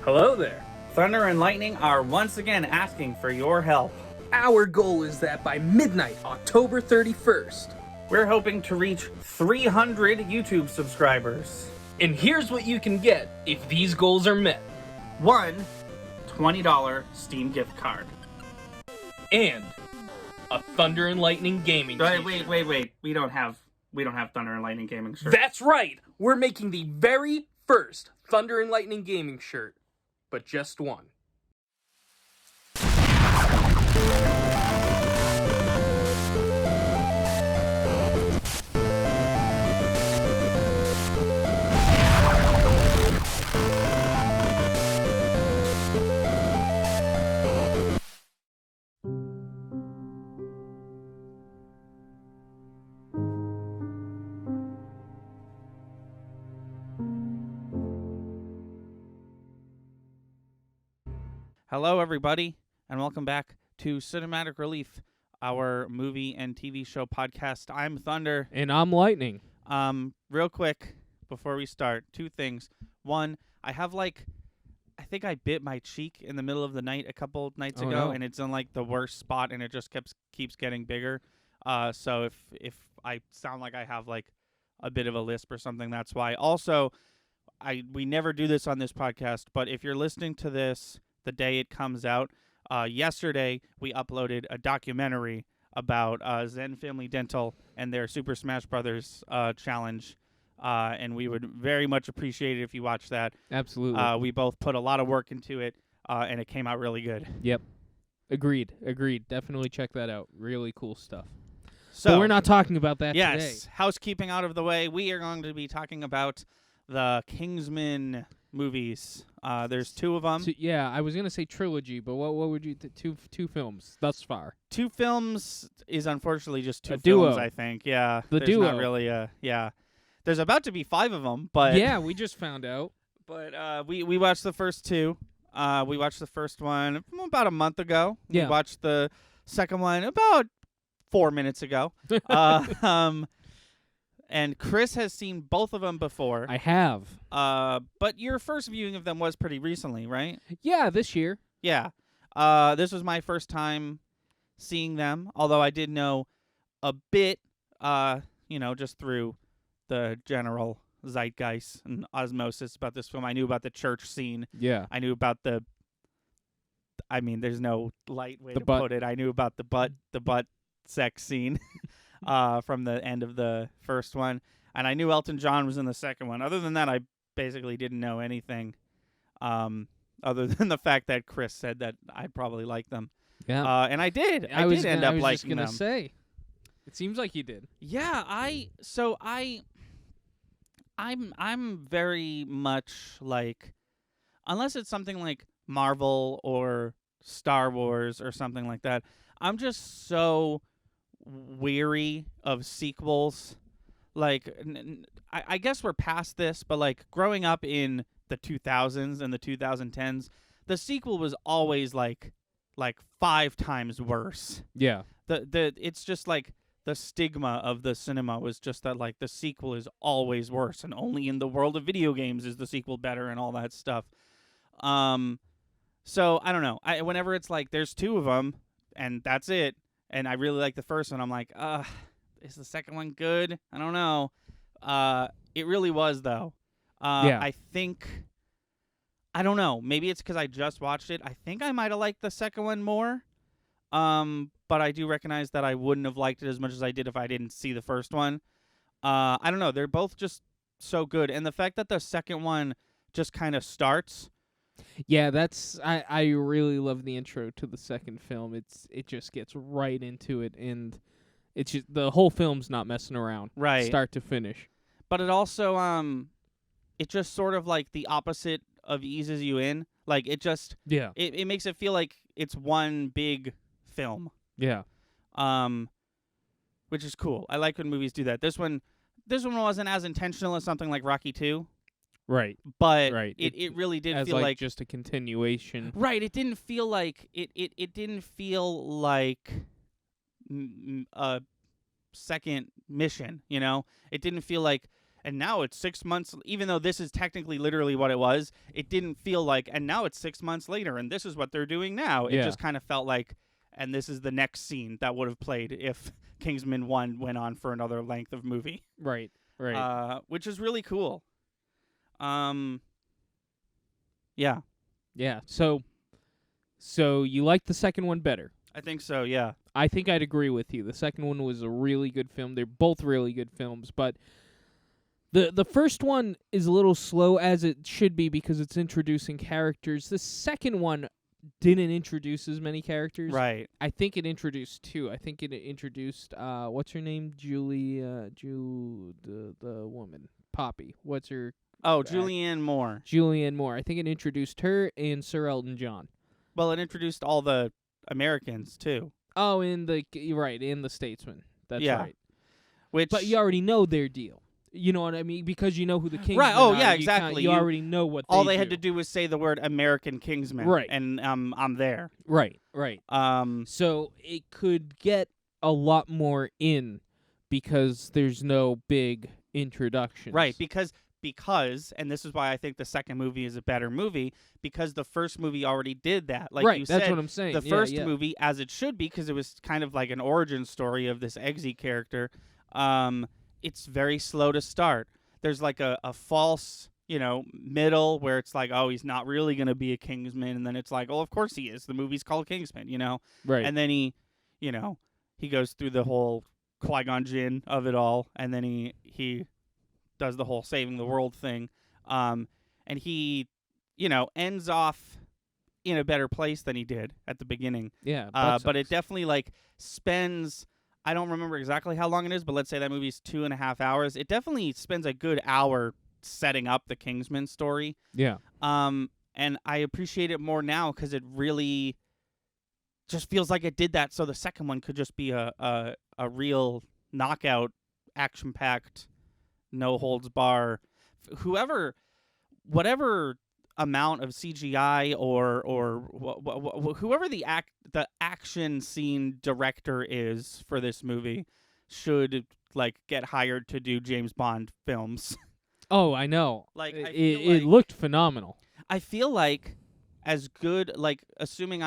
Hello there. Thunder and Lightning are once again asking for your help. Our goal is that by midnight, October 31st, We're hoping to reach 300 YouTube subscribers. and here's what you can get if these goals are met. One $20 Steam gift card. And a Thunder and Lightning gaming t-shirt. Wait. We don't have Thunder and Lightning gaming shirts. That's right! We're making the very first Thunder and Lightning gaming shirt, but just one. Hello, everybody, and welcome back to Cinematic Relief, our movie and TV show podcast. I'm Thunder. And I'm Lightning. Real quick, before we start, two things. One, I think I bit my cheek in the middle of the night a couple nights ago, no. and it's in like the worst spot, and it just keeps getting bigger. So if I sound like I have like a bit of a lisp or something, that's why. Also, we never do this on this podcast, but if you're listening to this the day it comes out, yesterday we uploaded a documentary about Zen Family Dental and their Super Smash Brothers challenge, and we would very much appreciate it if you watch that. Absolutely. We both put a lot of work into it, and it came out really good. Yep. Agreed. Definitely check that out. Really cool stuff. So But we're not talking about that yes, today. housekeeping out of the way, we are going to be talking about the Kingsman movies. There's two of them. So, yeah, I was going to say trilogy, but what would you... two films thus far. Two films is unfortunately just two A films, duo. I think. Yeah. The there's duo. Not really yeah. There's about to be 5 of them, but Yeah, we just found out. But we watched the first two. We watched the first one about a month ago. Yeah. We watched the second one about 4 minutes ago. And Chris has seen both of them before. I have. But your first viewing of them was pretty recently, right? Yeah, this year. Yeah. This was my first time seeing them, although I did know a bit, just through the general zeitgeist and osmosis about this film. I knew about the church scene. Yeah. I knew about there's no light way The to butt. put it. I knew about the butt sex scene from the end of the first one. And I knew Elton John was in the second one. Other than that, I basically didn't know anything other than the fact that Chris said that I'd probably like them. Yeah. And I did. I was did end up just liking gonna them. say. It seems like you did. Yeah, I'm very much like, unless it's something like Marvel or Star Wars or something like that, I'm just so weary of sequels. Like, I guess we're past this, but like growing up in the 2000s and the 2010s, the sequel was always like 5 times worse. Yeah. It's just like the stigma of the cinema was just that like the sequel is always worse, and only in the world of video games is the sequel better and all that stuff. So I don't know. Whenever it's like there's 2 of them and that's it, and I really like the first one, I'm like, is the second one good? I don't know. It really was though. Yeah. I don't know. Maybe it's because I just watched it. I think I might have liked the second one more. But I do recognize that I wouldn't have liked it as much as I did if I didn't see the first one. I don't know. They're both just so good. And the fact that the second one just kind of starts. Yeah, I really love the intro to the second film. It just gets right into it, and it's just, the whole film's not messing around. Right. Start to finish. But it also it just sort of like the opposite of eases you in. Like it just it makes it feel like it's one big film. Yeah. Which is cool. I like when movies do that. This one wasn't as intentional as something like Rocky 2. Right. But Right. it really did As feel like just a continuation. right. It didn't feel like it didn't feel like a second mission. You know, it didn't feel like and now it's 6 months, even though this is technically literally what it was, it didn't feel like, and now it's 6 months later, and this is what they're doing now. It Yeah. just kind of felt like, and this is the next scene that would have played if Kingsman 1 went on for another length of movie. Right. Which is really cool. Yeah. Yeah. So you like the second one better? I think so, yeah. I think I'd agree with you. The second one was a really good film. They're both really good films, but the first one is a little slow, as it should be, because it's introducing characters. The second one didn't introduce as many characters. Right. I think it introduced two. I think it introduced what's her name? The woman. Poppy. What's her? Oh, Julianne Moore. Julianne Moore. I think it introduced her and Sir Elton John. Well, it introduced all the Americans too. Oh, in the Statesman. That's Yeah. right. Which, But you already know their deal. You know what I mean? Because you know who the Kingsmen Right, oh, are. yeah, You exactly. You You- already know what all they they had to do was say the word American Kingsman. Right. And I'm there. Right. So it could get a lot more in because there's no big introductions. Right, because, and this is why I think the second movie is a better movie, because the first movie already did that. Like right, you that's said, what I'm saying. the Yeah, first yeah. movie, as it should be, because it was kind of like an origin story of this Eggsy character, it's very slow to start. There's like a false, middle where it's like, oh, he's not really going to be a Kingsman, and then it's like, oh, of course he is. The movie's called Kingsman, Right. And then he goes through the whole Qui-Gon Jinn of it all, and then he does the whole saving the world thing, and he, ends off in a better place than he did at the beginning. Yeah. But it definitely spends, I don't remember exactly how long it is, but let's say that movie's 2.5 hours. It definitely spends a good hour setting up the Kingsman story. Yeah. And I appreciate it more now because it really just feels like it did that, so the second one could just be a real knockout, action-packed, no holds bar. Whatever amount of CGI or whoever the action scene director is for this movie should get hired to do James Bond films. Oh, I know. It looked phenomenal. I feel like as good, assuming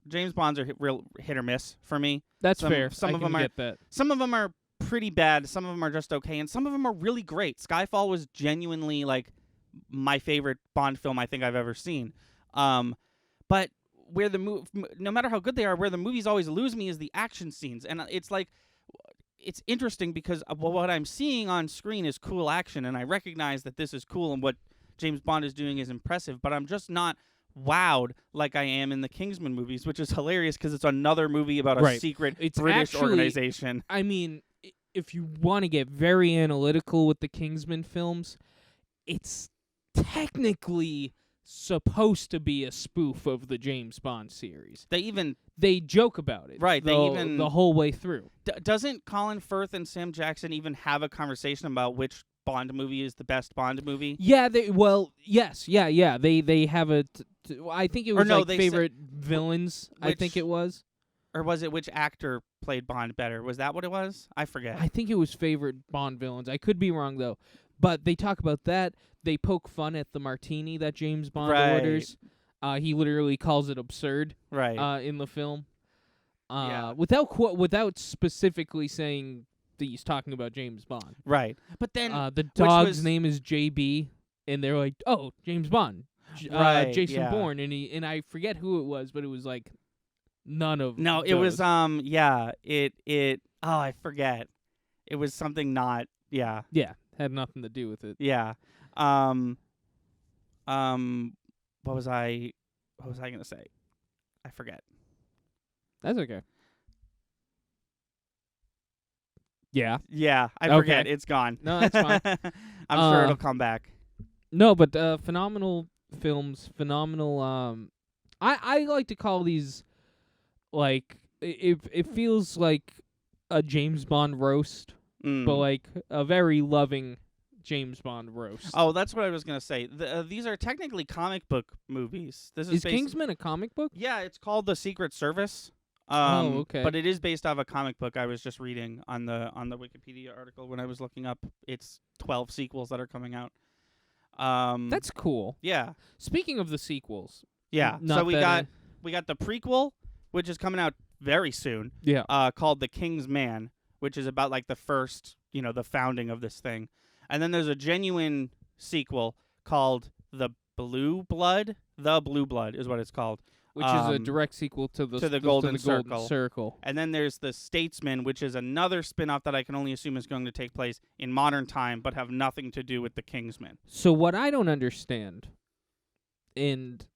James Bonds are real hit or miss for me. That's Some- fair. some I of can them are- get that. Some of them are pretty bad, some of them are just okay, and some of them are really great. Skyfall was genuinely my favorite Bond film I think I've ever seen. But where no matter how good they are, where the movies always lose me is the action scenes, and it's interesting because what I'm seeing on screen is cool action, and I recognize that this is cool and what James Bond is doing is impressive, but I'm just not wowed like I am in the Kingsman movies, which is hilarious because it's another movie about a Right. secret It's British actually- organization. I mean, if you want to get very analytical with the Kingsman films, it's technically supposed to be a spoof of the James Bond series. They joke about it. Right, The whole way through. Doesn't Colin Firth and Sam Jackson even have a conversation about which Bond movie is the best Bond movie? Yeah, yes, yeah. They have a I think it was no, they said- favorite villains, I think it was. Or was it which actor played Bond better? Was that what it was? I forget. I think it was favorite Bond villains. I could be wrong though. But they talk about that. They poke fun at the martini that James Bond Right. orders. He literally calls it absurd Right. in the film. Yeah. Without specifically saying that he's talking about James Bond. Right. But then The dog's was- name is JB, and they're like, "Oh, James Bond, Right, Jason yeah. Bourne," and I forget who it was, but it was none of. No, it was I forget. It was something not Yeah, had nothing to do with it. Yeah. What was I going to say? I forget. That's okay. Yeah. Yeah, I Okay. forget. It's gone. No, that's fine. I'm sure it'll come back. No, but phenomenal films, phenomenal. I like to call these it feels like a James Bond roast, Mm. but a very loving James Bond roast. Oh, that's what I was going to say. These are technically comic book movies. This is Kingsman a comic book? Yeah, it's called The Secret Service. Okay. But it is based off a comic book I was just reading on the Wikipedia article when I was looking up. It's 12 sequels that are coming out. That's cool. Yeah. Speaking of the sequels. Yeah. Not So we that got the prequel, which is coming out very soon. Yeah. Called The Kingsman, which is about like the first, the founding of this thing. And then there's a genuine sequel called The Blue Blood. The Blue Blood is what it's called. Which is a direct sequel to the Golden Circle. And then there's The Statesman, which is another spin-off that I can only assume is going to take place in modern time, but have nothing to do with The Kingsman. So what I don't understand, and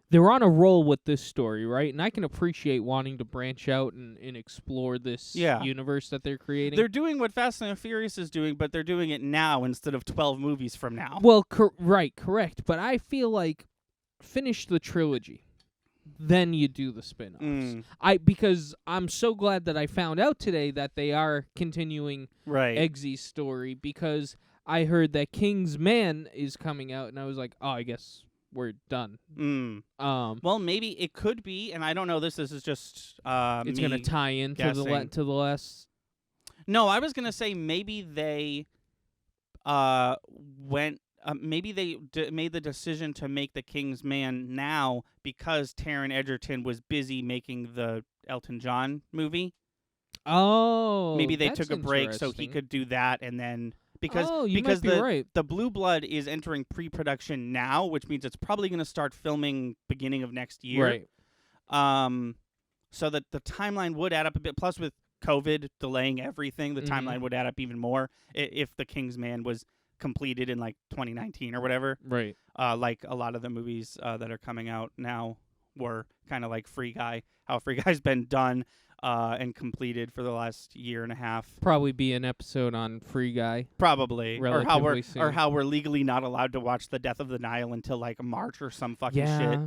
they're on a roll with this story, right? And I can appreciate wanting to branch out and explore this universe that they're creating. They're doing what Fast and the Furious is doing, but they're doing it now instead of 12 movies from now. Well, correct. But I feel like finish the trilogy, then you do the spin-offs. Because I'm so glad that I found out today that they are continuing Eggsy's story, because I heard that Kingsman is coming out, and I was like, oh, I guess we're done. Well, maybe it could be, and I don't know. This is just it's going to tie into the last. No, I was gonna say maybe they went. Maybe they made the decision to make the Kingsman now because Taron Egerton was busy making the Elton John movie. Oh, maybe they took a break so he could do that, and then because right. the Blue Blood is entering pre-production now, which means it's probably going to start filming beginning of next year. Right. So that the timeline would add up a bit. Plus, with COVID delaying everything, the timeline would add up even more if the Kingsman was completed in like 2019 or whatever. Right. Like a lot of the movies that are coming out now were kind of like Free Guy. How Free Guy's been done and completed for the last year and a half. Probably be an episode on Free Guy. Probably. Soon. Or how we're legally not allowed to watch The Death of the Nile until like March or some fucking shit.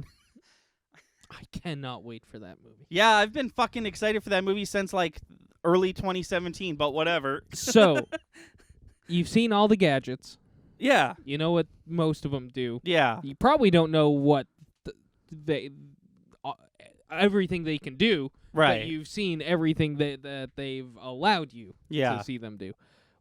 I cannot wait for that movie. Yeah, I've been fucking excited for that movie since like early 2017, but whatever. So, you've seen all the gadgets. Yeah. You know what most of them do. Yeah. You probably don't know what everything they can do. Right. But you've seen everything that they've allowed you to see them do.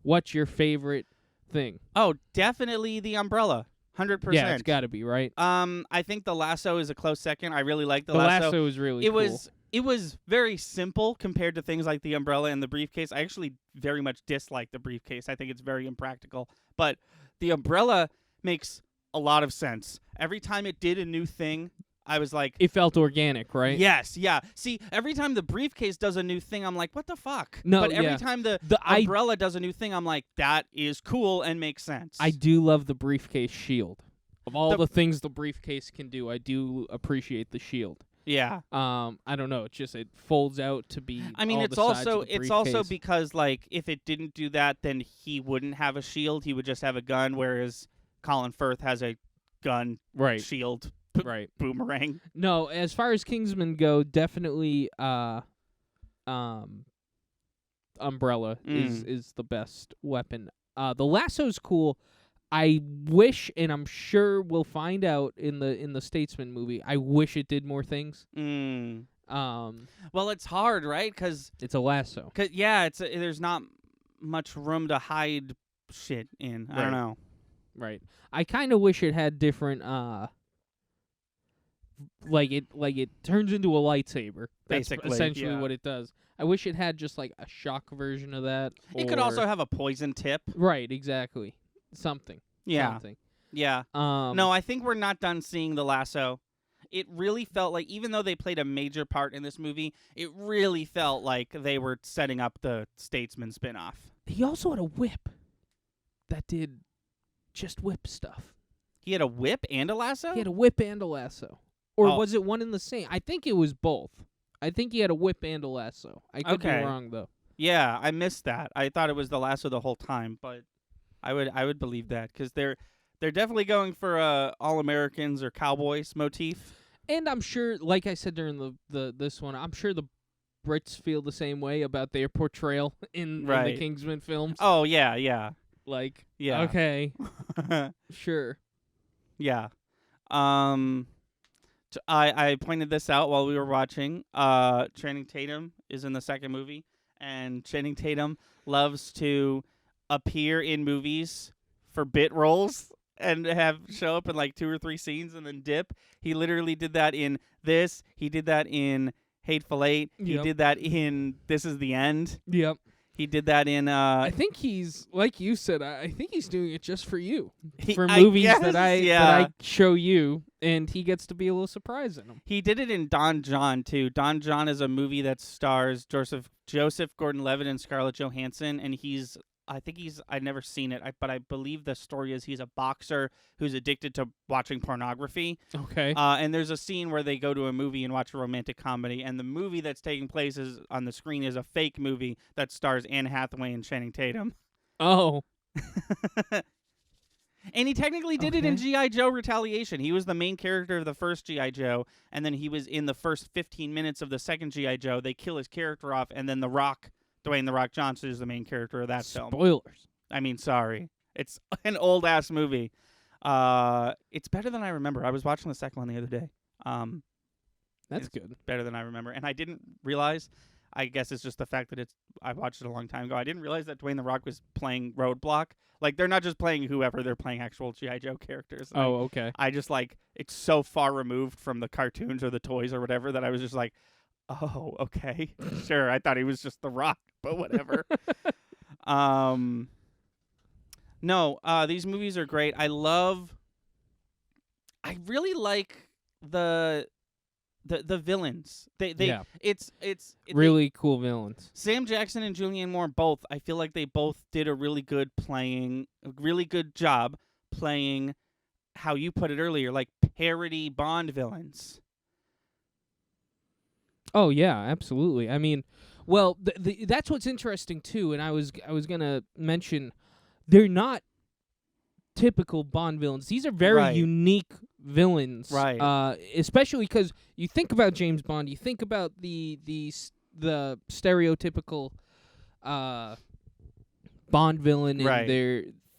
What's your favorite thing? Oh, definitely the umbrella. 100%. Yeah, it's got to be, right? I think the lasso is a close second. I really like the lasso. lasso. The lasso is really cool. It was very simple compared to things like the umbrella and the briefcase. I actually very much dislike the briefcase. I think it's very impractical. But the umbrella makes a lot of sense. Every time it did a new thing, I was like... It felt organic, right? Yes, yeah. See, every time the briefcase does a new thing, I'm like, what the fuck? No, but every time the umbrella does a new thing, I'm like, that is cool and makes sense. I do love the briefcase shield. Of all the things the briefcase can do, I do appreciate the shield. Yeah. I don't know. It's just it folds out to be. I mean, all it's the sides also of the it's also briefcase. because like if it didn't do that, then he wouldn't have a shield. He would just have a gun, whereas Colin Firth has a gun, shield, boomerang. No, as far as Kingsman go, definitely umbrella is the best weapon. The lasso's cool. I wish, and I'm sure we'll find out in the Statesman movie, I wish it did more things. Well, it's hard, right? Because it's a lasso. There's not much room to hide shit in. I don't know. Right. I kind of wish it had different. Like it turns into a lightsaber. That's basically essentially what it does. I wish it had just like a shock version of that. It could also have a poison tip. Right. Exactly. Something. Yeah. No, I think we're not done seeing the lasso. It really felt like, even though they played a major part in this movie, it really felt like they were setting up the Statesman spinoff. He also had a whip that did just whip stuff. He had a whip and a lasso? He had a whip and a lasso. Or was it one and the same? I think it was both. I think he had a whip and a lasso. I could be wrong, though. Yeah, I missed that. I thought it was the lasso the whole time, but I would believe that because they're definitely going for all Americans or cowboys motif. And I'm sure, like I said during this one, I'm sure the Brits feel the same way about their portrayal in the Kingsman films. Oh yeah. Like, yeah, okay, sure, yeah. I pointed this out while we were watching. Channing Tatum is in the second movie, and Channing Tatum loves to appear in movies for bit roles and show up in like 2 or 3 scenes and then dip. He literally did that in this. He did that in Hateful Eight. He did that in This Is the End. Yep. He did that in. I think he's like you said. I think he's doing it just for you, for I movies guess, that I show you, and he gets to be a little surprised in them. He did it in Don John too. Don John is a movie that stars Joseph Gordon-Levitt and Scarlett Johansson, and I've never seen it, but I believe the story is he's a boxer who's addicted to watching pornography. Okay. And there's a scene where they go to a movie and watch a romantic comedy, and the movie that's taking place on the screen is a fake movie that stars Anne Hathaway and Channing Tatum. Oh. And he technically did it in G.I. Joe Retaliation. He was the main character of the first G.I. Joe, and then he was in the first 15 minutes of the second G.I. Joe. They kill his character off, and then Dwayne "The Rock" Johnson is the main character of that film. Spoilers. I mean, sorry. It's an old-ass movie. It's better than I remember. I was watching the second one the other day. That's good. Better than I remember. And I didn't realize, I guess it's just the fact that I watched it a long time ago. I didn't realize that Dwayne "The Rock" was playing Roadblock. Like, they're not just playing whoever. They're playing actual G.I. Joe characters. And Okay. I just, it's so far removed from the cartoons or the toys or whatever that I was just like, oh, okay. Sure, I thought he was just The Rock, but whatever. No, these movies are great. I really like the villains. It's really cool villains. Sam Jackson and Julianne Moore both. I feel like they both did a really good job playing, how you put it earlier, like parody Bond villains. Oh yeah, absolutely. I mean, well, that's what's interesting too. And I was gonna mention, they're not typical Bond villains. These are very unique villains, right? Especially because you think about James Bond, you think about the stereotypical Bond villain, and right.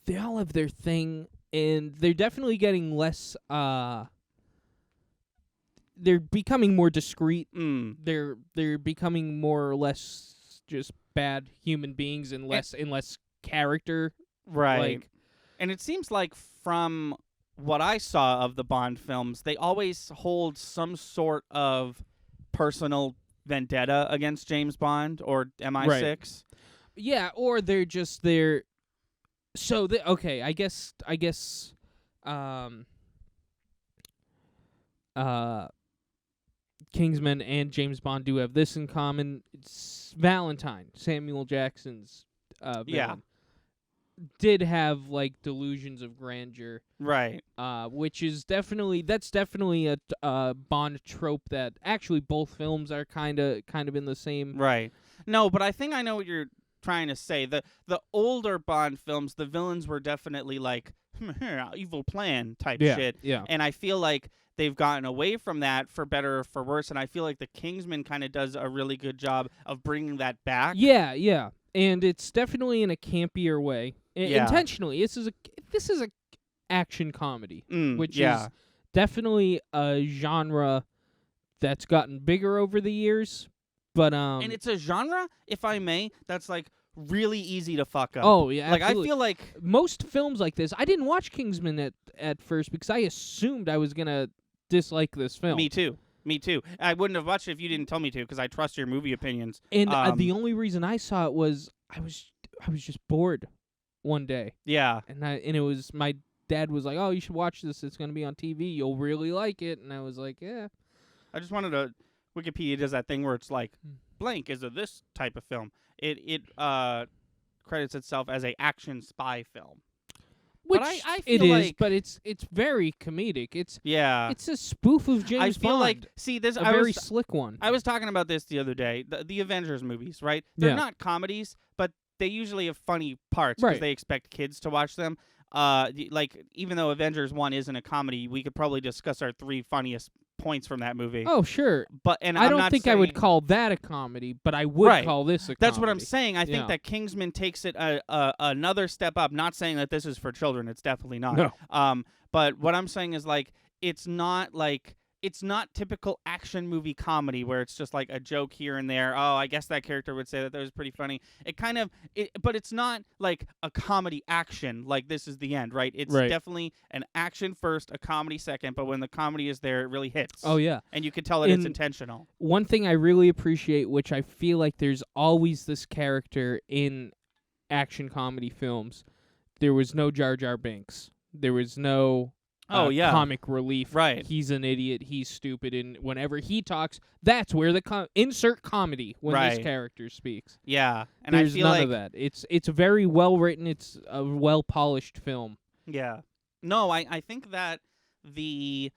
they all have their thing, and they're definitely getting less. They're becoming more discreet. They're becoming more or less just bad human beings and less character. Right. And it seems like from what I saw of the Bond films, they always hold some sort of personal vendetta against James Bond or MI6. Right. Yeah, or they're just there. So I guess Kingsman and James Bond do have this in common. It's Valentine, Samuel Jackson's villain, did have like delusions of grandeur, right? Which is definitely a Bond trope that actually both films are kind of in the same. Right. No, but I think I know what you're trying to say. The older Bond films, the villains were definitely like evil plan type shit. Yeah. And I feel like they've gotten away from that for better or for worse, and I feel like the Kingsman kind of does a really good job of bringing that back. Yeah. And it's definitely in a campier way. Intentionally. This is a action comedy, which is definitely a genre that's gotten bigger over the years. But and it's a genre, if I may, that's like really easy to fuck up. Oh yeah, absolutely. Like I feel like most films like this, I didn't watch Kingsman at first because I assumed I was gonna dislike this film. Me too. I wouldn't have watched it if you didn't tell me to, because I trust your movie opinions. And the only reason I saw it was I was just bored one day. Yeah. And it was, my dad was like, "Oh, you should watch this. It's gonna be on TV. You'll really like it." And I was like, "Yeah." I just wanted to. Wikipedia does that thing where it's like, blank is this type of film. It credits itself as a action spy film. Which but I it feel is, like, but it's very comedic. It's a spoof of James I Bond. feel like this. A very slick one. I was talking about this the other day. The Avengers movies, right? They're not comedies, but they usually have funny parts because they expect kids to watch them. Like even though Avengers 1 isn't a comedy, we could probably discuss our 3 funniest points from that movie. Oh sure, but I don't think I would call that a comedy, but I would call this a comedy. That's what I'm saying. I think that Kingsman takes it another step up. Not saying that this is for children. It's definitely not. No. But what I'm saying is like it's not like it's not typical action movie comedy where it's just like a joke here and there. Oh, I guess that character would say that was pretty funny. But it's not like a comedy action. Like this is the end, right? It's Right. definitely an action first, a comedy second. But when the comedy is there, it really hits. Oh yeah. And you can tell that it's intentional. One thing I really appreciate, which I feel like there's always this character in action comedy films, there was no Jar Jar Binks. There was no comic relief. Right. He's an idiot. He's stupid. And whenever he talks, that's where the insert comedy when this Right. character speaks. Yeah, and There's I feel none like of that. It's very well written. It's a well polished film. yeah. No, I think that the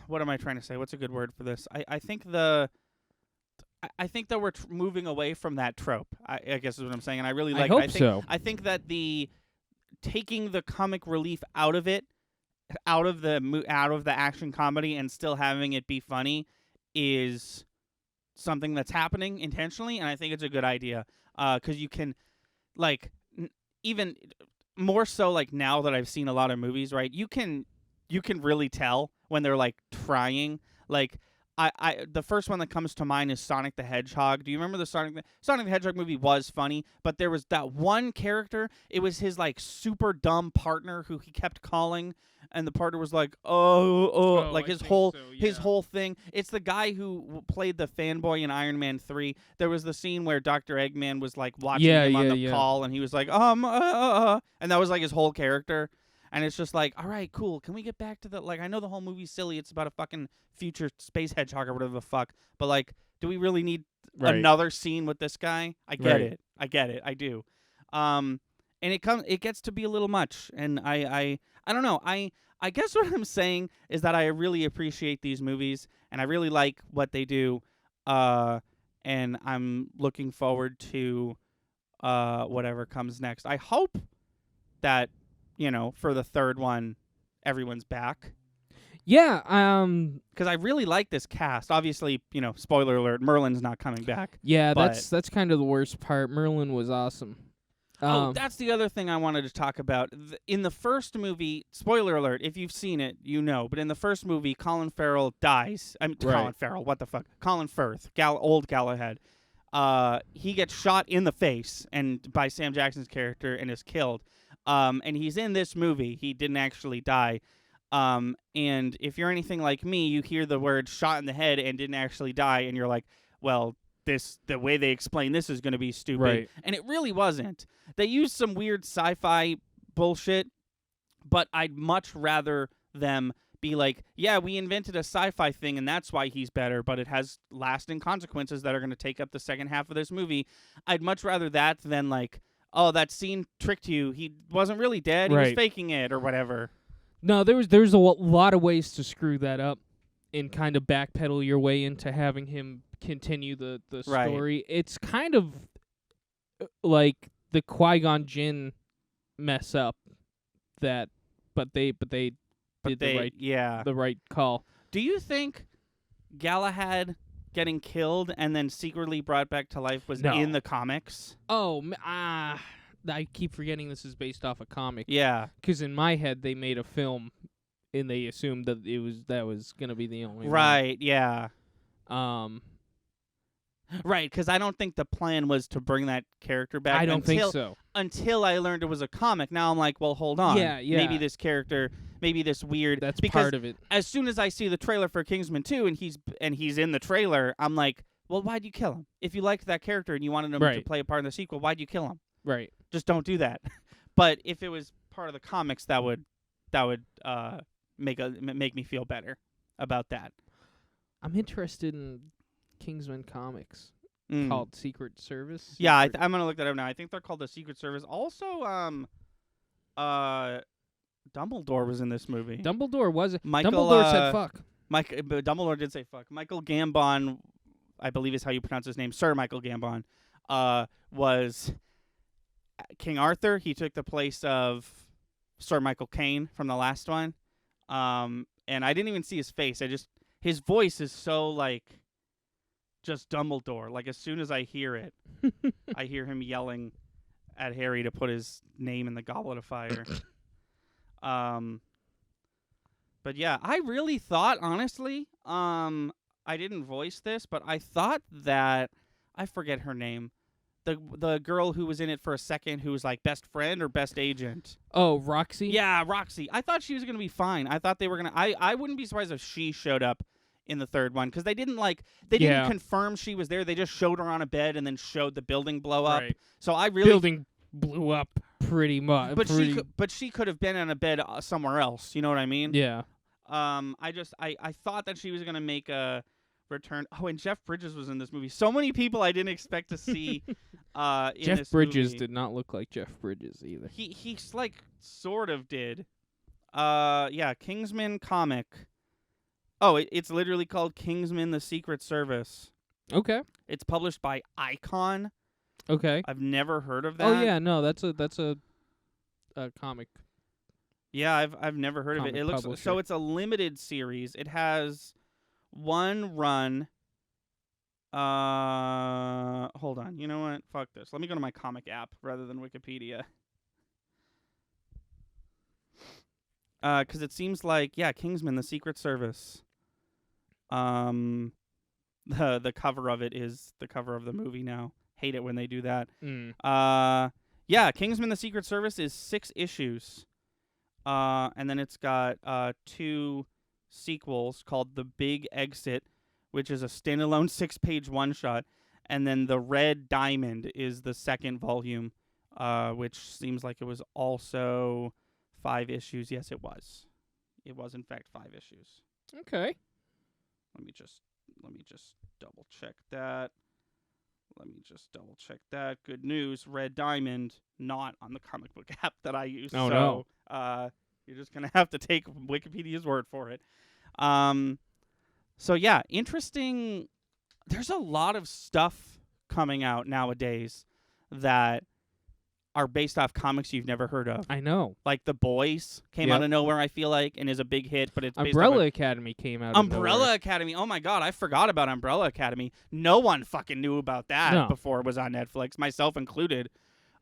what am I trying to say? What's a good word for this? I think that we're moving away from that trope. I guess is what I'm saying, and I really like. I hope so. I think that the taking the comic relief out of it, out of the action comedy, and still having it be funny, is something that's happening intentionally, and I think it's a good idea. Because you can, like, even more so, like now that I've seen a lot of movies, right? You can really tell when they're like trying, like. The first one that comes to mind is Sonic the Hedgehog. Do you remember the Sonic the Hedgehog movie was funny, but there was that one character, it was his like super dumb partner who he kept calling, and the partner was like, like his whole thing. It's the guy who played the fanboy in Iron Man 3. There was the scene where Dr. Eggman was like watching him on the call, and he was like, and that was like his whole character. And it's just like, all right, cool. Can we get back to like, I know the whole movie's silly. It's about a fucking future space hedgehog or whatever the fuck. But like, do we really need another scene with this guy? I get it. I do. And it gets to be a little much. And I don't know. I guess what I'm saying is that I really appreciate these movies and I really like what they do. And I'm looking forward to whatever comes next. I hope that, for the third one, everyone's back. Yeah, because I really like this cast. Obviously, spoiler alert, Merlin's not coming back. Yeah, that's kind of the worst part. Merlin was awesome. That's the other thing I wanted to talk about. In the first movie, spoiler alert, if you've seen it, but in the first movie, Colin Farrell dies. Colin Farrell, what the fuck? Colin Firth, old Galahad. He gets shot in the face and by Sam Jackson's character and is killed. And he's in this movie. He didn't actually die. And if you're anything like me, you hear the word shot in the head and didn't actually die, and you're like, well, the way they explain this is going to be stupid. Right. And it really wasn't. They used some weird sci-fi bullshit, but I'd much rather them be like, yeah, we invented a sci-fi thing, and that's why he's better, but it has lasting consequences that are going to take up the second half of this movie. I'd much rather that than like, oh, that scene tricked you. He wasn't really dead. He was faking it or whatever. No, there's a lot of ways to screw that up and kind of backpedal your way into having him continue the story. It's kind of like the Qui-Gon Jinn mess up but they did the right call. Do you think Galahad getting killed and then secretly brought back to life was in the comics? I keep forgetting this is based off a comic. Yeah. Because in my head, they made a film, and they assumed that that was going to be the only one. Right, yeah. Right, because I don't think the plan was to bring that character back. I don't think so. Until I learned it was a comic. Now I'm like, well, hold on. Yeah. Maybe this character, maybe this weird... That's because part of it. As soon as I see the trailer for Kingsman 2 and he's in the trailer, I'm like, well, why'd you kill him? If you liked that character and you wanted him to play a part in the sequel, why'd you kill him? Right. Just don't do that. But if it was part of the comics, that would make me feel better about that. I'm interested in Kingsman comics called Secret Service. Yeah, I'm gonna look that up now. I think they're called the Secret Service. Also, Dumbledore was in this movie. Dumbledore Dumbledore said fuck. Dumbledore did say fuck. Michael Gambon, I believe is how you pronounce his name. Sir Michael Gambon, was King Arthur. He took the place of Sir Michael Caine from the last one. And I didn't even see his face. His voice is so like just Dumbledore. Like as soon as I hear it, I hear him yelling at Harry to put his name in the Goblet of Fire. But yeah, I really thought, honestly, I didn't voice this, but I thought that, I forget her name, the girl who was in it for a second, who was like best friend or best agent. Oh, Roxy? Yeah, Roxy. I thought she was going to be fine. I thought they were going to, I wouldn't be surprised if she showed up in the third one, because they didn't Yeah. confirm she was there. They just showed her on a bed and then showed the building blow up. Right. So I really Building blew up pretty much. but she could have been on a bed somewhere else. You know what I mean? Yeah. I thought that she was gonna make a return. Oh, and Jeff Bridges was in this movie. So many people I didn't expect to see. In Jeff this Bridges movie. did not look like Jeff Bridges either. He's like sort of did. Yeah, Kingsman comic. Oh, it's literally called Kingsman: The Secret Service. Okay. It's published by Icon. Okay. I've never heard of that. Oh yeah, no, that's a comic. Yeah, I've never heard of it. Comic It looks publisher. so it's a limited series. It has one run. Hold on. You know what? Fuck this. Let me go to my comic app rather than Wikipedia. 'Cause it seems like, yeah, Kingsman: The Secret Service. The cover of it is the cover of the movie now. Hate it when they do that. Yeah, Kingsman: The Secret Service is 6 issues. And then it's got 2 sequels called The Big Exit, which is a standalone 6-page one-shot, and then The Red Diamond is the second volume, which seems like it was also 5 issues. Yes, it was. It was in fact 5 issues. Okay. Let me just double check that. Good news. Red Diamond, not on the comic book app that I use. Oh, so, no. You're just going to have to take Wikipedia's word for it. So, yeah, interesting. There's a lot of stuff coming out nowadays that are based off comics you've never heard of. I know. Like The Boys came out of nowhere, I feel like, and is a big hit, but it's based Umbrella off Academy came out. Umbrella Academy. Oh my God, I forgot about Umbrella Academy. No one fucking knew about that before it was on Netflix, myself included.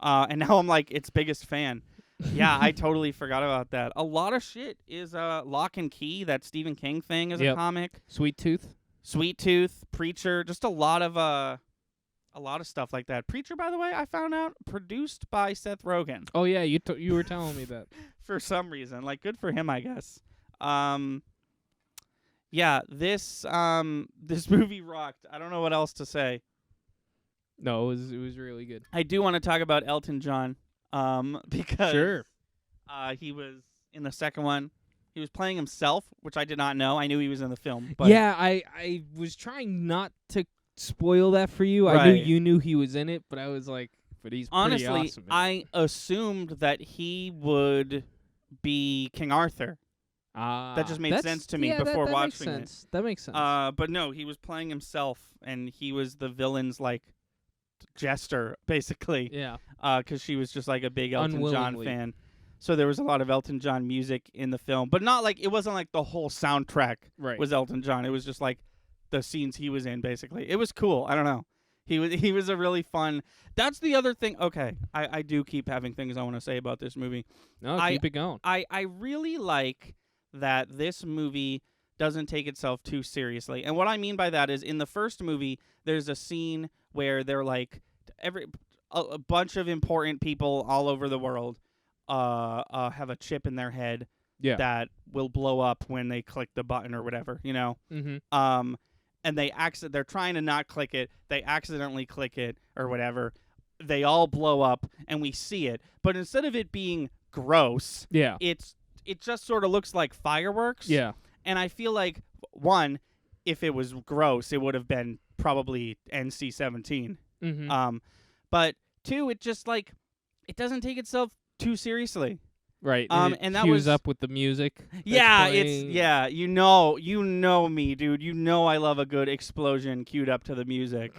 And now I'm like its biggest fan. Yeah, I totally forgot about that. A lot of shit is Lock and Key, that Stephen King thing is a comic. Sweet Tooth, Preacher, just a lot of stuff like that. Preacher, by the way, I found out produced by Seth Rogen. Oh yeah, you were telling me that. For some reason, like, good for him, I guess. Yeah, this movie rocked. I don't know what else to say. No, it was really good. I do want to talk about Elton John, because he was in the second one. He was playing himself, which I did not know. I knew he was in the film. But yeah, I was trying not to spoil that for you. I knew you knew he was in it, but I was like, but he's honestly, pretty awesome. I assumed that he would be King Arthur. That just made sense to me before watching it. That makes sense. But no, he was playing himself, and he was the villain's like jester, basically. Yeah. Because she was just like a big Elton John fan. So there was a lot of Elton John music in the film, but not like, it wasn't like the whole soundtrack was Elton John. It was just like the scenes he was in, basically. It was cool. I don't know. He was a really fun. That's the other thing. Okay, I do keep having things I want to say about this movie. No, keep it going. I really like that this movie doesn't take itself too seriously. And what I mean by that is, in the first movie, there's a scene where they're like, a bunch of important people all over the world have a chip in their head that will blow up when they click the button or whatever, you know? Mm-hmm. And they're trying to not click it. They accidentally click it or whatever. They all blow up, and we see it. But instead of it being gross, it just sort of looks like fireworks. Yeah. And I feel like, one, if it was gross, it would have been probably NC-17. Mm-hmm. But two, it just like, it doesn't take itself too seriously. Right. And that cues was up with the music. Yeah, you know me, dude. You know I love a good explosion queued up to the music.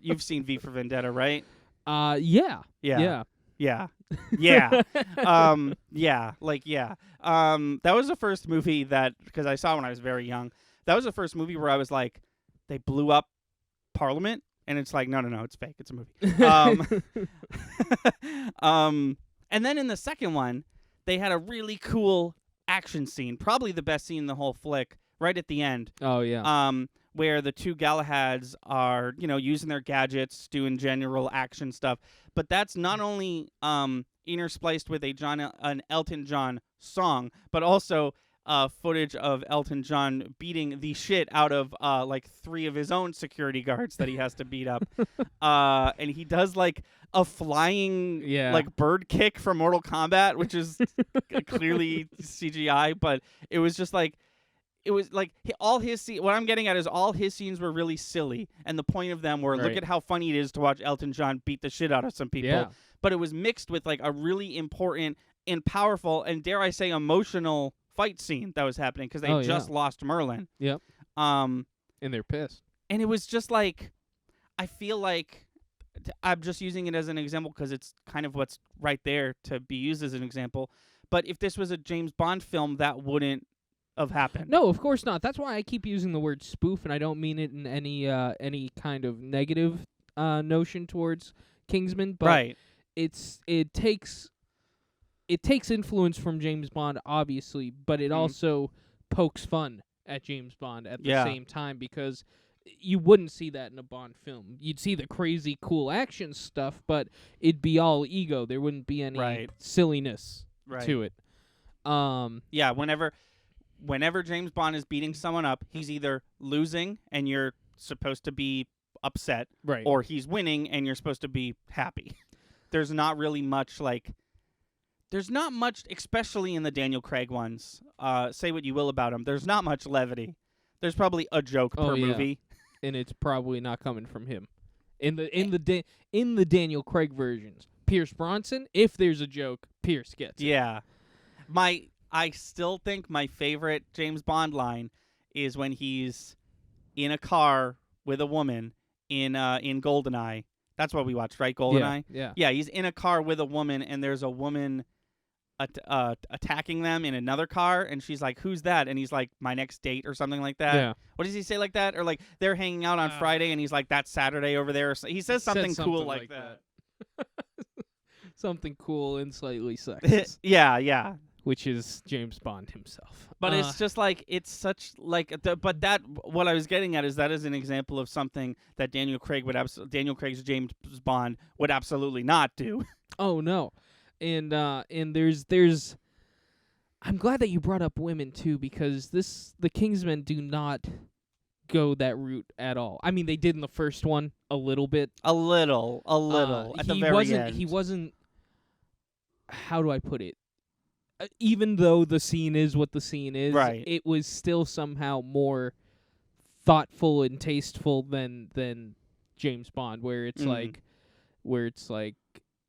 You've seen V for Vendetta, right? Yeah. Yeah. Yeah. That was the first movie that, because I saw when I was very young, that was the first movie where I was like, they blew up Parliament, and it's like, no, it's fake. It's a movie. And then in the second one, they had a really cool action scene, probably the best scene in the whole flick, right at the end. Oh yeah. Where the two Galahads are, using their gadgets, doing general action stuff. But that's not only interspliced with an Elton John song, but also footage of Elton John beating the shit out of like 3 of his own security guards that he has to beat up. And he does like a flying like bird kick from Mortal Kombat, which is clearly CGI, but it was just like, it was like all his what I'm getting at is all his scenes were really silly, and the point of them were look at how funny it is to watch Elton John beat the shit out of some people. Yeah. But it was mixed with like a really important and powerful and, dare I say, emotional fight scene that was happening because they just lost Merlin. Yep. And they're pissed. And it was just like, I feel like I'm just using it as an example because it's kind of what's right there to be used as an example. But if this was a James Bond film, that wouldn't have happened. No, of course not. That's why I keep using the word spoof, and I don't mean it in any kind of negative notion towards Kingsman. But it takes influence from James Bond, obviously, but it also pokes fun at James Bond at the same time, because you wouldn't see that in a Bond film. You'd see the crazy cool action stuff, but it'd be all ego. There wouldn't be any silliness to it. Whenever James Bond is beating someone up, he's either losing and you're supposed to be upset, or he's winning and you're supposed to be happy. There's not really much there's not much, especially in the Daniel Craig ones. Say what you will about him. There's not much levity. There's probably a joke per movie, and it's probably not coming from him. In the Daniel Craig versions, Pierce Bronson, if there's a joke, Pierce gets it. Yeah. I still think my favorite James Bond line is when he's in a car with a woman in GoldenEye. That's what we watched, right? GoldenEye? Yeah. Yeah, he's in a car with a woman, and there's a woman attacking them in another car, and she's like, "Who's that?" And he's like, "My next date," or something like that. Yeah. What does he say like that? Or like they're hanging out on Friday, and he's like, "That's Saturday over there." He says something cool like that. Something cool and slightly sexist. Yeah. Which is James Bond himself. But it's just like, it's such like, but that, what I was getting at is that is an example of something that Daniel Craig's James Bond would absolutely not do. Oh no. And there's I'm glad that you brought up women too, because the Kingsmen do not go that route at all. I mean, they did in the first one a little bit. A little at the very end. He wasn't, how do I put it? Even though the scene is what the scene is, it was still somehow more thoughtful and tasteful than James Bond, where it's like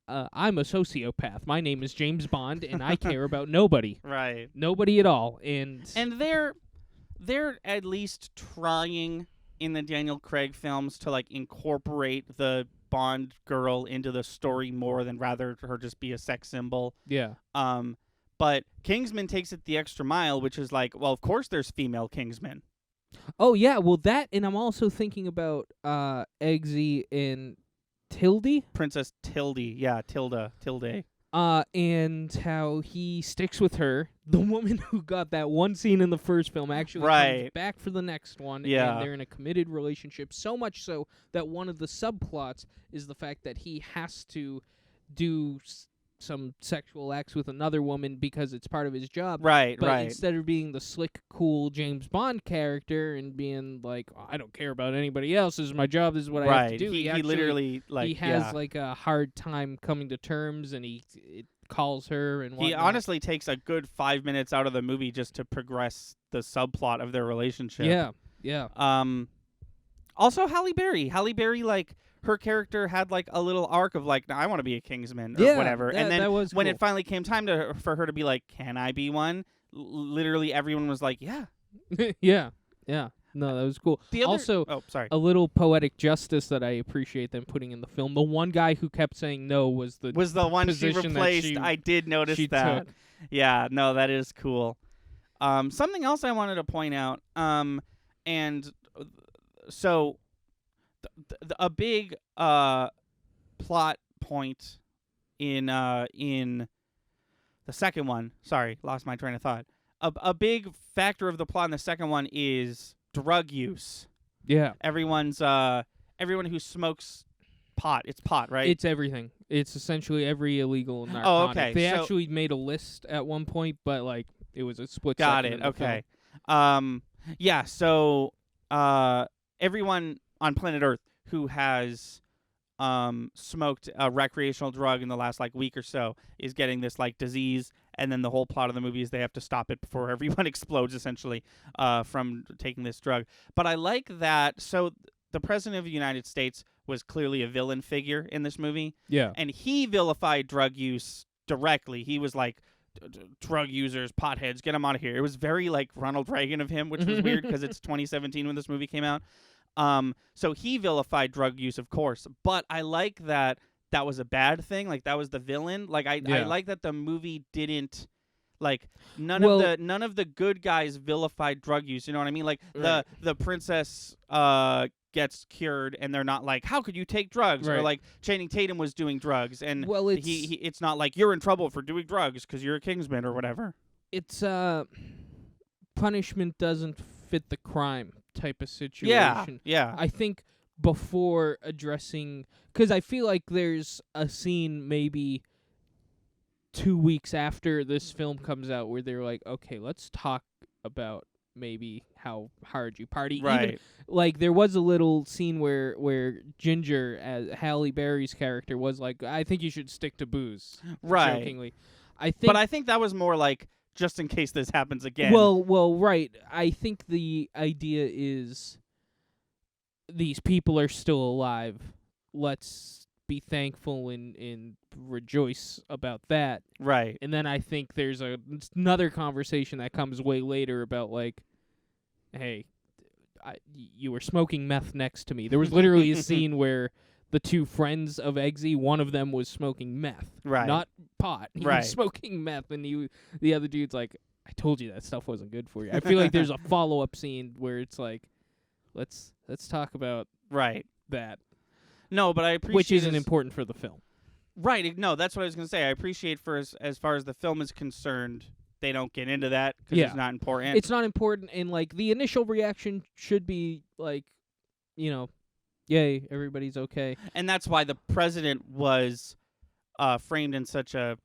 I'm a sociopath. My name is James Bond, and I care about nobody. Right. Nobody at all. And they're at least trying in the Daniel Craig films to like incorporate the Bond girl into the story more than rather her just be a sex symbol. Yeah. But Kingsman takes it the extra mile, which is like, well, of course there's female Kingsmen. Oh, yeah. Well, that, and I'm also thinking about Eggsy and Tildy. Princess Tildy. Yeah, Tilde. And how he sticks with her. The woman who got that one scene in the first film actually comes back for the next one. Yeah. And they're in a committed relationship. So much so that one of the subplots is the fact that he has to do some sexual acts with another woman because it's part of his job. But instead of being the slick, cool James Bond character and being like, I don't care about anybody else, this is my job, this is what I have to do. He literally, like, he has like a hard time coming to terms, and it calls her and whatnot. He honestly takes a good 5 minutes out of the movie just to progress the subplot of their relationship. Yeah. Also, Halle Berry, like, her character had like a little arc of like, I want to be a Kingsman or whatever. And then when it finally came time for her to be like, can I be one? Literally everyone was like, yeah. Yeah. No, that was cool. Also, a little poetic justice that I appreciate them putting in the film. The one guy who kept saying no was the one she replaced. I did notice that. Took. Yeah, no, that is cool. Something else I wanted to point out, and so a big plot point in the second one. Sorry, lost my train of thought. a big factor of the plot in the second one is drug use. Yeah. Everyone who smokes pot. It's pot, right? It's everything. It's essentially every illegal narcotic. okay. They So- actually made a list at one point, but like it was a split Got second it. in the film. Okay. Yeah. So everyone on planet Earth who has smoked a recreational drug in the last like week or so is getting this like disease, and then the whole plot of the movie is they have to stop it before everyone explodes essentially from taking this drug. But I like that. So the president of the United States was clearly a villain figure in this movie, Yeah. and he vilified drug use directly. He was like, drug users, potheads, get them out of here. It was very like Ronald Reagan of him, which was weird because it's 2017 when this movie came out. So he vilified drug use, of course, but I like that was a bad thing. Like that was the villain. Like I like that the movie didn't like none of the good guys vilified drug use. You know what I mean? Like Right. the princess gets cured, and they're not like, how could you take drugs? Or Right. like Channing Tatum was doing drugs, and Well, it's it's not like you're in trouble for doing drugs because you're a Kingsman or whatever. it's punishment doesn't fit the crime type of Yeah, situation. yeah. I think before addressing, because I feel like there's a scene maybe 2 weeks after this film comes out where they're like, okay, let's talk about maybe how hard you party. Right. Even, like there was a little scene where Ginger, as Halle Berry's character, was like, I think you should stick to booze. Right. Jokingly. I think But I think that was more like just in case this happens again. Well, right. I think the idea is these people are still alive. Let's be thankful and rejoice about that. right. And then I think there's another conversation that comes way later about like, hey, you were smoking meth next to me. There was literally a scene where the two friends of Eggsy, one of them was smoking meth, Right. not pot. He Right. was smoking meth, and the other dude's like, I told you that stuff wasn't good for you. I feel like there's a follow-up scene where it's like, let's talk about Right. that, No, but I appreciate which isn't as- important for the film. Right. No, that's what I was going to say. I appreciate for as far as the film is concerned, they don't get into that because Yeah. it's not important. It's not important, and like the initial reaction should be like, yay, everybody's okay. and that's why the president was framed in such a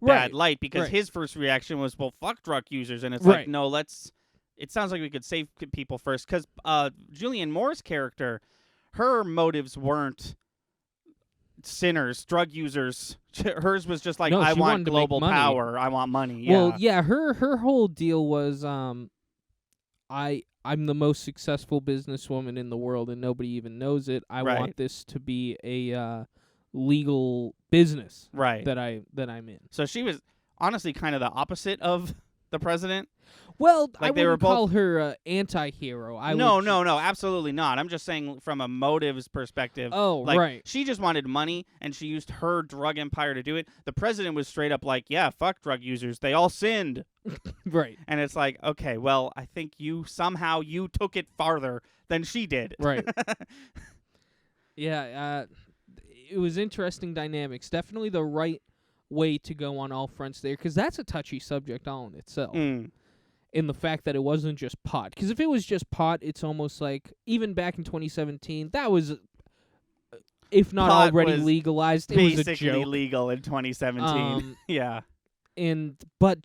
Right. bad light, because right. his first reaction was, well, fuck drug users. And it's Right. like, no, it sounds like we could save people first. Because Julianne Moore's character, her motives weren't sinners, drug users. Hers was just like, No, I she want wanted to make global money. power. I want money. Well, yeah, her whole deal was I'm the most successful businesswoman in the world and nobody even knows it. I Right. want this to be a legal business Right. that I'm in. So she was honestly kind of the opposite of the president. Well, I Like, they were wouldn't call her anti-hero. No, absolutely not. I'm just saying from a motives perspective. Oh, Like, right. she just wanted money, and she used her drug empire to do it. The president was straight up like, yeah, fuck drug users. They all sinned. Right. And it's like, okay, well, I think you took it farther than she did. Right. Yeah, it was interesting dynamics. Definitely the right way to go on all fronts there, because that's a touchy subject all in itself. Mm. In the fact that it wasn't just pot. Because if it was just pot, it's almost like, even back in 2017, that was, if not Pot already was legalized, it was a Basically joke. legal in 2017. Yeah. But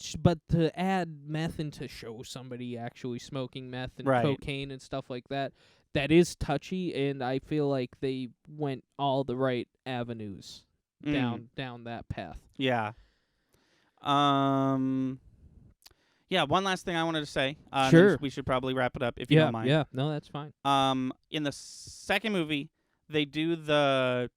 to add meth and to show somebody actually smoking meth and Right. cocaine and stuff like that, that is touchy, and I feel like they went all the right avenues Mm. down that path. Yeah. Yeah, one last thing I wanted to say. And Sure. then we should probably wrap it up if you don't mind. Yeah, no, that's fine. In the second movie, they do the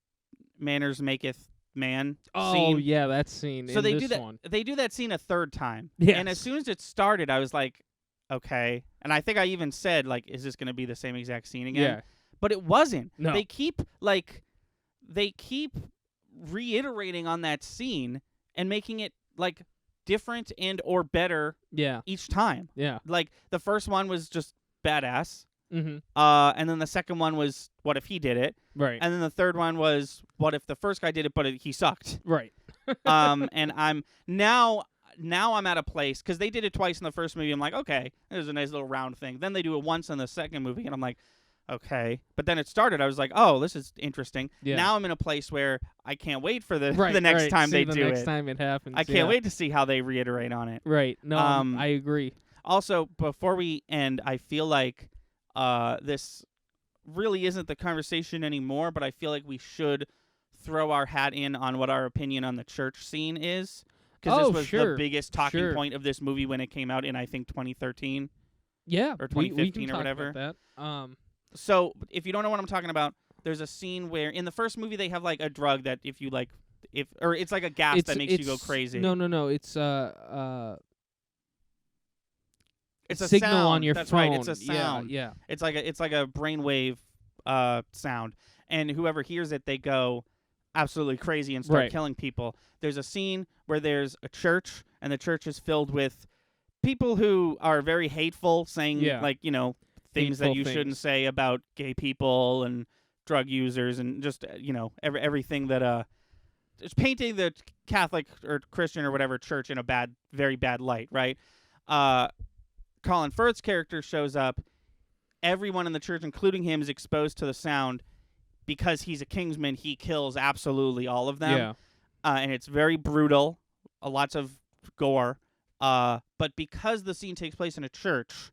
manners maketh man scene. Yeah, that scene. So in they this do that. one. They do that scene a third time. Yes. And as soon as it started, I was like, okay. And I think I even said, like, is this going to be the same exact scene again? Yeah. But it wasn't. No. They keep reiterating on that scene and making it like different and or better Yeah. each time. Yeah. Like the first one was just badass. Mm-hmm. And then the second one was, what if he did it? Right. And then the third one was, what if the first guy did it, but he sucked? Right. And I'm now now I'm at a place, because they did it twice in the first movie. I'm like, okay, there's a nice little round thing. Then they do it once in the second movie, and I'm like, okay. But then it started. I was like, oh, this is interesting. Yeah. Now I'm in a place where I can't wait for the Right, the next right. time See they the do next it. time it happens. I can't wait to see how they reiterate on it. Right. No, I agree. Also, before we end, I feel like this really isn't the conversation anymore, but I feel like we should throw our hat in on what our opinion on the church scene is. Because this was the biggest talking point of this movie when it came out in, I think, 2013. Yeah. Or 2015 we can or talk whatever. About that. So, if you don't know what I'm talking about, there's a scene where in the first movie they have like a drug that if you like, or it's like a gas that makes you go crazy. No. It's it's a signal sound. on your That's phone. Right. It's a sound. Yeah. It's like a brainwave sound, and whoever hears it, they go absolutely crazy and start killing people. There's a scene where there's a church, and the church is filled with people who are very hateful, saying like, you know, things that you shouldn't say about gay people and drug users, and just, you know, everything that it's painting the Catholic or Christian or whatever church in a very bad light, right? Colin Firth's character shows up. Everyone in the church, including him, is exposed to the sound. Because he's a Kingsman, he kills absolutely all of them. Yeah. And it's very brutal, lots of gore. But because the scene takes place in a church,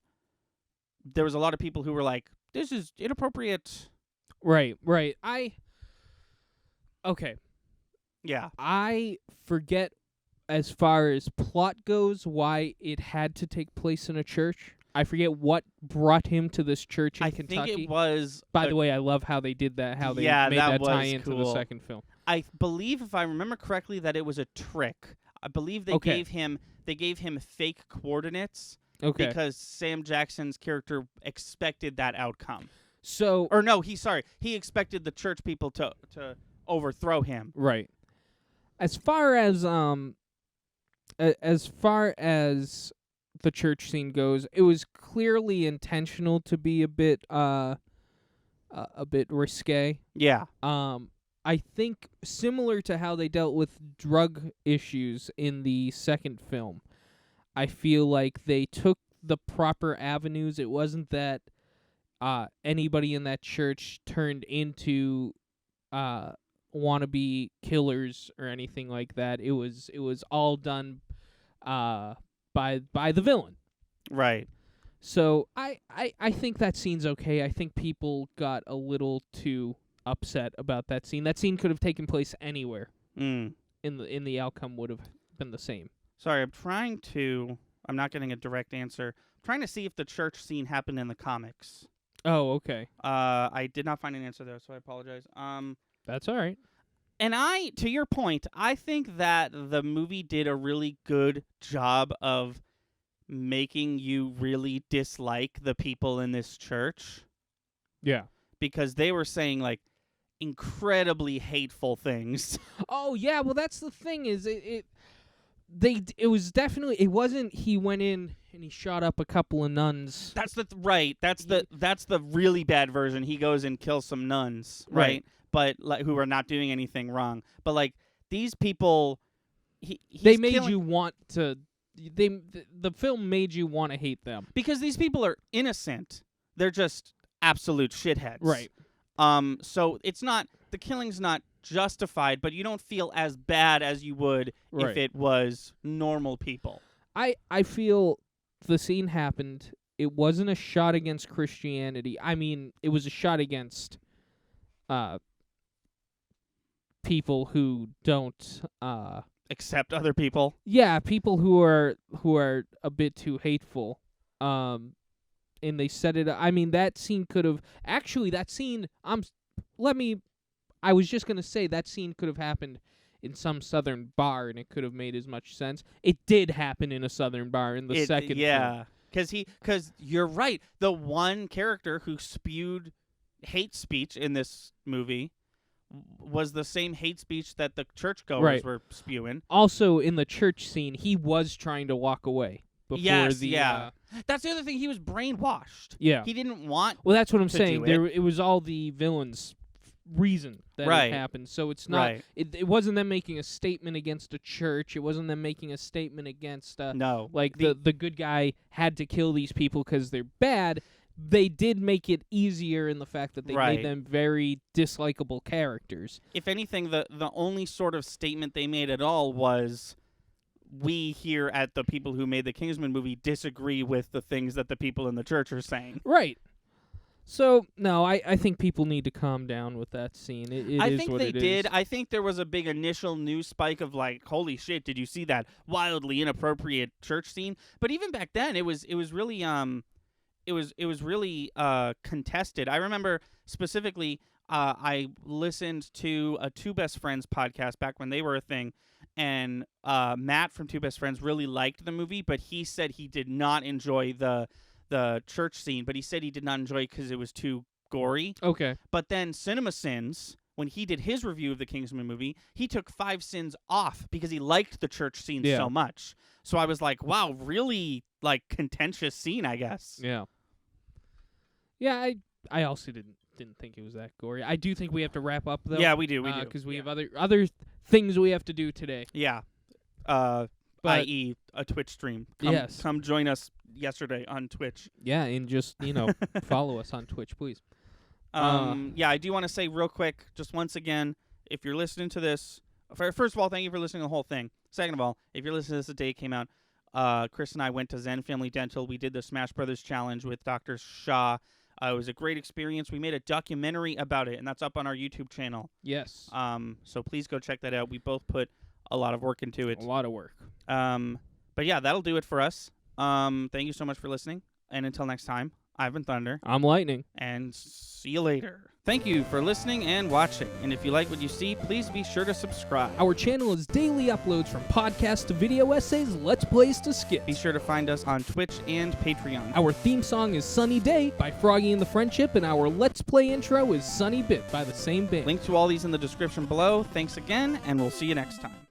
there was a lot of people who were like, this is inappropriate. Right. Okay. Yeah. I forget, as far as plot goes, why it had to take place in a church. I forget what brought him to this church in Kentucky. I think it was... By the way, I love how they did that, how they made that tie into the second film. I believe, if I remember correctly, that it was a trick. I believe they gave him fake coordinates because Sam Jackson's character expected that outcome. So... Or no, he expected the church people to overthrow him. Right. As far as the church scene goes, it was clearly intentional to be a bit risque. Yeah. I think similar to how they dealt with drug issues in the second film, I feel like they took the proper avenues. It wasn't that anybody in that church turned into wannabe killers or anything like that. It was all done by the villain. Right. So I think that scene's okay. I think people got a little too upset about that scene. That scene could have taken place anywhere. In the outcome would have been the same. Sorry, I'm not getting a direct answer. I'm trying to see if the church scene happened in the comics. Oh, okay. I did not find an answer there, so I apologize. That's all right. And to your point, I think that the movie did a really good job of making you really dislike the people in this church. Yeah. Because they were saying, like, incredibly hateful things. Oh, yeah, well, that's the thing, is it was definitely, it wasn't he went in and he shot up a couple of nuns. That's the really bad version. He goes and kills some nuns, right? But who are not doing anything wrong. But like these people, they made you want to. The film made you want to hate them because these people are innocent. They're just absolute shitheads, right? So it's not, the killing's not justified, but you don't feel as bad as you would if it was normal people. I feel the scene happened. It wasn't a shot against Christianity. I mean, it was a shot against people who don't accept other people. Yeah, people who are a bit too hateful. And they set it. I mean, that scene could have actually. That scene. I was just gonna say that scene could have happened in some southern bar, and it could have made as much sense. It did happen in a southern bar in the second. Yeah, because you're right. The one character who spewed hate speech in this movie was the same hate speech that the churchgoers were spewing. Also, in the church scene, he was trying to walk away. That's the other thing. He was brainwashed. Yeah. He didn't want. Well, that's what I'm saying. It was all the villains reason that Right. it happened. So it's not. Right. It wasn't them making a statement against a church. It wasn't them making a statement against No. like the good guy had to kill these people because they're bad. They did make it easier in the fact that they Right. made them very dislikable characters. If anything, the only sort of statement they made at all was, we here at the people who made the Kingsman movie disagree with the things that the people in the church are saying. Right. So, no, I think people need to calm down with that scene. It I is think what they it did. is. I think there was a big initial news spike of like, holy shit, did you see that wildly inappropriate church scene? But even back then, it was really contested. I remember specifically, I listened to a Two Best Friends podcast back when they were a thing, and Matt from Two Best Friends really liked the movie, but he said he did not enjoy the church scene, but he said he did not enjoy it because it was too gory. Okay. But then Cinema Sins, when he did his review of the Kingsman movie, he took 5 sins off because he liked the church scene Yeah. so much. So I was like, wow, really like contentious scene, I guess. Yeah. Yeah, I also didn't think it was that gory. I do think we have to wrap up though. Yeah, we do. Because we have other things we have to do today. Yeah. But I.e. a Twitch stream. Yes. Come join us yesterday on Twitch. yeah, and just follow us on Twitch, please. Yeah, I do want to say real quick, just once again, if you're listening to this, first of all, thank you for listening to the whole thing. Second of all, if you're listening to this the day it came out, Chris and I went to Zen Family Dental. We did the Smash Brothers Challenge with Dr. Shah. It was a great experience. We made a documentary about it, and that's up on our YouTube channel. Yes. So please go check that out. We both put a lot of work into it. A lot of work. But yeah, that'll do it for us. Thank you so much for listening. And until next time, I've been Thunder. I'm Lightning. And see you later. Thank you for listening and watching. And if you like what you see, please be sure to subscribe. Our channel is daily uploads from podcasts to video essays, let's plays to skits. Be sure to find us on Twitch and Patreon. Our theme song is Sunny Day by Froggy and the Friendship, and our Let's Play intro is Sunny Bit by the same band. Link to all these in the description below. Thanks again, and we'll see you next time.